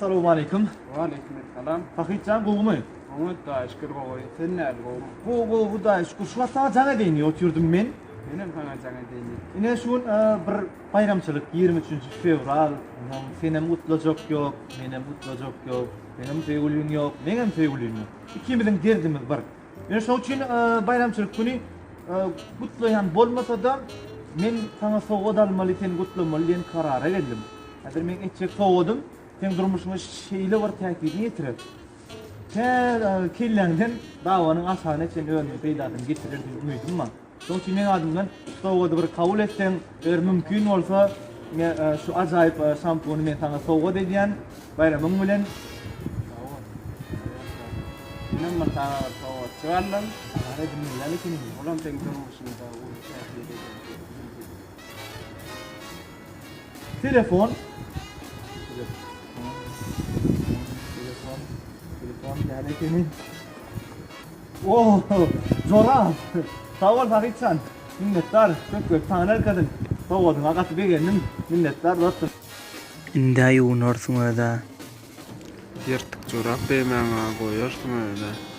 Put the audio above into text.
Assalamu alaikum. Waalaikumsalam. Fakitcan goğumu. Onu da şükür koy. Sen ne algı? Bu da şükür şu sana jana deyni oturdum men. Benim sana canı değil. Ine şun bir bayramçılık 23 fevral. Senem mutluluk yok, menem mutluluk yok. Benim sevgilim yok, benim sevgilim yok. İkimizin derdimiz var. Ben şu için bayramçılık günü kutlayan bolmasa da men sana soğuk almalı, sen kutlamalı diyen karara geldim. Hatta men etçek soğudum. Sen durmuşuma şeyle var takibini getirir. Sen kellenden davanın aşağına sen önüne peydadım getirir diye ümidim var. Son için men adımdan soğuğu bir kabul etsen, eğer mümkün olsa şu acayip şampiyonu men sana soğuğu dediyen bayramın bilen Benim mata soğuk. Çuvallam. Ara dinle lekin Ulan sen durmuşsun da o telefon yani kimin? Oh, Zoran. Sağ ol Fakitcan. Minnettar. Çok tanrı kadın. Sağ olun. Akatı beğendim. Minnettar dostum. Indi ayuğun orsun öyle. yırtık çorap beymeme koyuyorsun öyle.